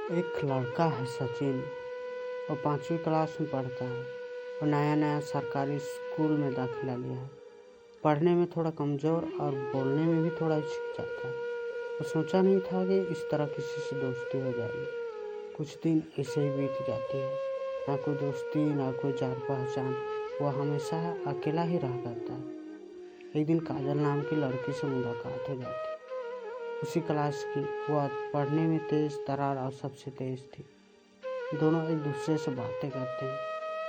एक लड़का है सचिन। वो 5वीं क्लास में पढ़ता है और नया नया सरकारी स्कूल में दाखिला लिया है। पढ़ने में थोड़ा कमज़ोर और बोलने में भी थोड़ा हिचकिचाता है। वो सोचा नहीं था कि इस तरह किसी से दोस्ती हो जाएगी। कुछ दिन ऐसे ही बीत जाते हैं, ना कोई दोस्ती ना कोई जान पहचान। वो हमेशा अकेला ही रहा करता है। एक दिन काजल नाम की लड़की से मुलाकात हो जाती है। उसी क्लास की। वह पढ़ने में तेज तर्रार और सबसे तेज थी। दोनों एक दूसरे से बातें करते हैं,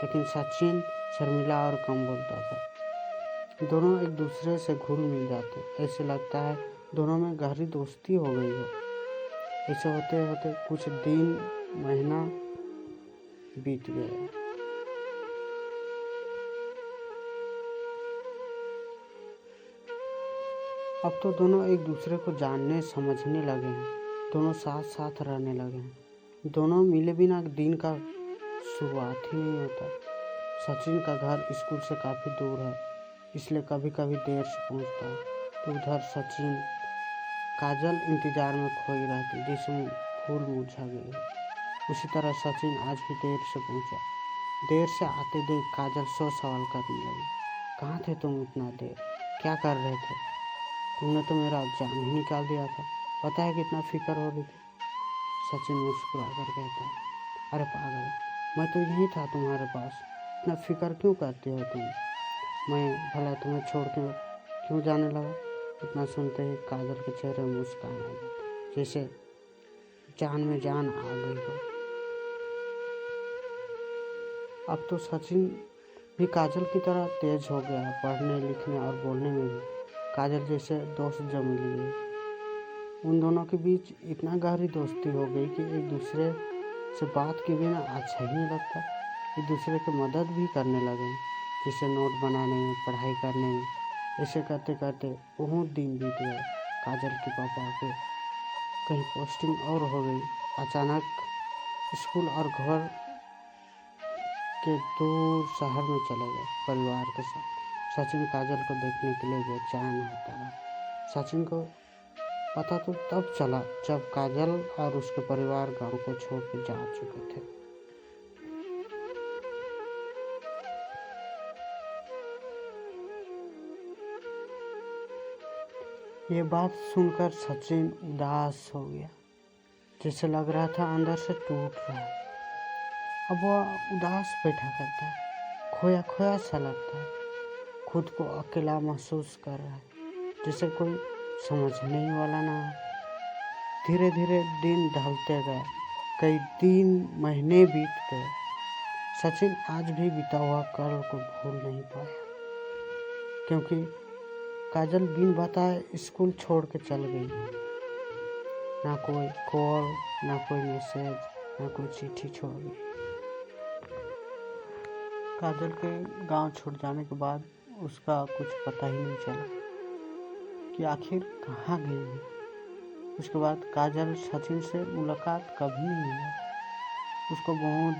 लेकिन सचिन शर्मीला और कम बोलता था। दोनों एक दूसरे से घुल मिल जाते, ऐसे लगता है दोनों में गहरी दोस्ती हो गई हो। ऐसे होते होते कुछ दिन महीना बीत गया। अब तो दोनों एक दूसरे को जानने समझने लगे हैं। दोनों साथ साथ रहने लगे हैं। दोनों मिले बिना दिन का शुरुआत ही नहीं होता। सचिन का घर स्कूल से काफ़ी दूर है, इसलिए कभी कभी देर से पहुंचता है। तो उधर सचिन काजल इंतजार में खोई रहती, जिसमें फूल मुरझा गई है। उसी तरह सचिन आज भी देर से पहुंचा। देर से आते देख काजल 100 सवाल करने लगी। कहाँ थे तुम इतना देर? क्या कर रहे थे? तुमने तो मेरा जान ही निकाल दिया था। पता है कितना फिक्र हो रही थी? सचिन मुस्कुरा कर कहता है, अरे पागल, मैं तो यहीं था तुम्हारे पास। इतना फिक्र क्यों करती हो तुम? मैं भला तुम्हें छोड़ के क्यों जाने लगा? इतना सुनते ही काजल के चेहरे में मुस्कान आ गई, जैसे जान में जान आ गई हो। अब तो सचिन भी काजल की तरह तेज हो गया, पढ़ने लिखने और बोलने में भी काजल जैसे दोस्त जम लिए। उन दोनों के बीच इतना गहरी दोस्ती हो गई कि एक दूसरे से बात के बिना अच्छा ही नहीं लगता। एक दूसरे की मदद भी करने लगे, जैसे नोट बनाने में, पढ़ाई करने में। ऐसे करते करते बहुत दिन बीत गए। काजल के पापा के कहीं पोस्टिंग और हो गई। अचानक स्कूल और घर के दूर शहर में चले गए परिवार के साथ। सचिन काजल को देखने के लिए बेचैन होता है। सचिन को पता तो तब चला जब काजल और उसके परिवार गांव को छोड़ कर जा चुके थे। ये बात सुनकर सचिन उदास हो गया, जैसे लग रहा था अंदर से टूट रहा है। अब वह उदास बैठा करता है, खोया खोया सा लगता है। खुद को अकेला महसूस कर रहा है, जैसे कोई समझने ही वाला ना है। धीरे धीरे दिन ढलते गए, कई दिन महीने बीत गए। सचिन आज भी बीता हुआ कल को भूल नहीं पाया, क्योंकि काजल बिन बताए स्कूल छोड़ के चल गई। ना कोई कॉल, ना कोई मैसेज, ना कोई चिट्ठी छोड़ गई। काजल के गांव छोड़ जाने के बाद उसका कुछ पता ही नहीं चला कि आखिर कहाँ गई है। उसके बाद काजल सचिन से मुलाकात कभी नहीं हुई। उसको बहुत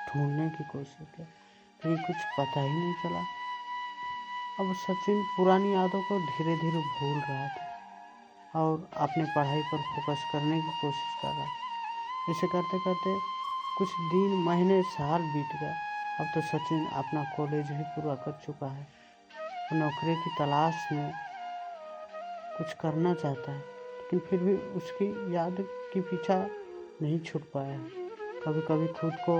ढूंढने की कोशिश की, लेकिन कुछ पता ही नहीं चला। अब सचिन पुरानी यादों को धीरे धीरे भूल रहा था और अपने पढ़ाई पर फोकस करने की कोशिश कर रहा था। ऐसे करते करते कुछ दिन महीने साल बीत गए। अब तो सचिन अपना कॉलेज भी पूरा कर चुका है। वो नौकरी की तलाश में कुछ करना चाहता है, लेकिन फिर भी उसकी याद की पीछा नहीं छूट पाया। कभी कभी खुद को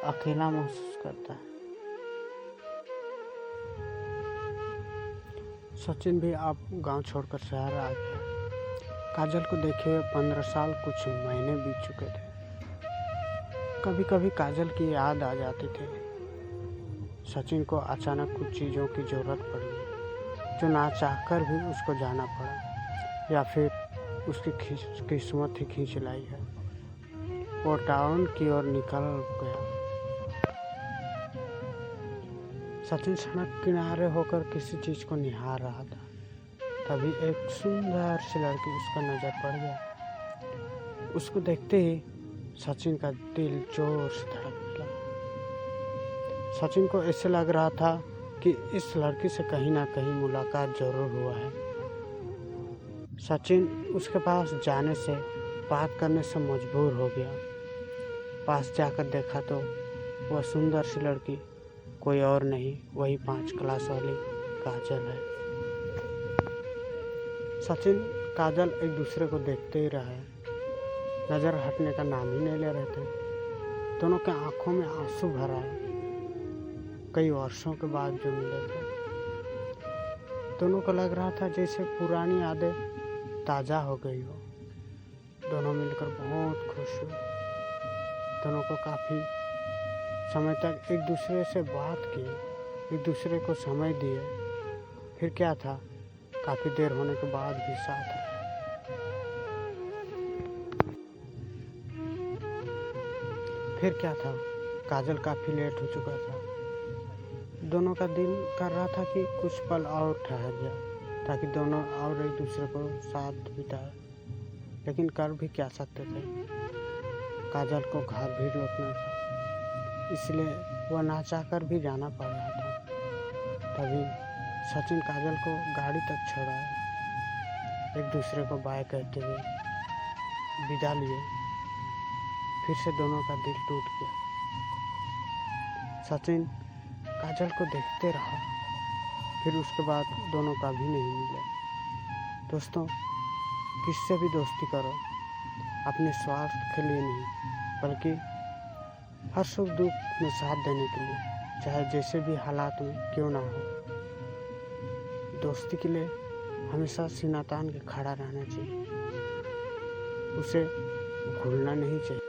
अकेला महसूस करता है। सचिन भी अब गांव छोड़कर शहर आ गया। काजल को देखे हुए 15 साल कुछ महीने बीत चुके थे। कभी कभी काजल की याद आ जाती थी। सचिन को अचानक कुछ चीज़ों की ज़रूरत पड़ी, जो ना चाहकर भी उसको जाना पड़ा, या फिर उसकी किस्मत ही खींच लाई है। वो टाउन की ओर निकल गया। सचिन सड़क किनारे होकर किसी चीज़ को निहार रहा था। तभी एक सुंदर सी लड़की उसका नज़र पड़ गया। उसको देखते ही सचिन का दिल जोर से धड़कने लगा। सचिन को ऐसे लग रहा था कि इस लड़की से कहीं ना कहीं मुलाकात जरूर हुआ है। सचिन उसके पास जाने से, बात करने से मजबूर हो गया। पास जाकर देखा तो वह सुंदर सी लड़की कोई और नहीं, वही 5 क्लास वाली काजल है। सचिन काजल एक दूसरे को देखते ही रहे, नज़र हटने का नाम ही नहीं ले रहे थे। दोनों के आंखों में आंसू भर आए। कई वर्षों के बाद जो मिले थे, दोनों को लग रहा था जैसे पुरानी यादें ताज़ा हो गई हो। दोनों मिलकर बहुत खुश हुए। दोनों को काफ़ी समय तक एक दूसरे से बात की, एक दूसरे को समय दिए। फिर क्या था, काफ़ी देर होने के बाद भी साथ रहे। फिर क्या था, काजल काफ़ी लेट हो चुका था। दोनों का दिल कर रहा था कि कुछ पल और ठहर जाए ताकि दोनों और एक दूसरे को साथ बिताए, लेकिन कर भी क्या सकते थे। काजल को घर भी लौटना था, इसलिए वह ना चाहकर भी जाना पड़ रहा था। तभी सचिन काजल को गाड़ी तक छोड़ाया, एक दूसरे को बाय कहते हुए विदा लिए। फिर से दोनों का दिल टूट गया। सचिन काजल को देखते रहा, फिर उसके बाद दोनों कभी नहीं मिले। दोस्तों, किससे भी दोस्ती करो, अपने स्वार्थ के लिए नहीं, बल्कि हर सुख दुख में साथ देने के लिए, चाहे जैसे भी हालात में क्यों ना हो। दोस्ती के लिए हमेशा सीना तान के खड़ा रहना चाहिए, उसे भूलना नहीं चाहिए।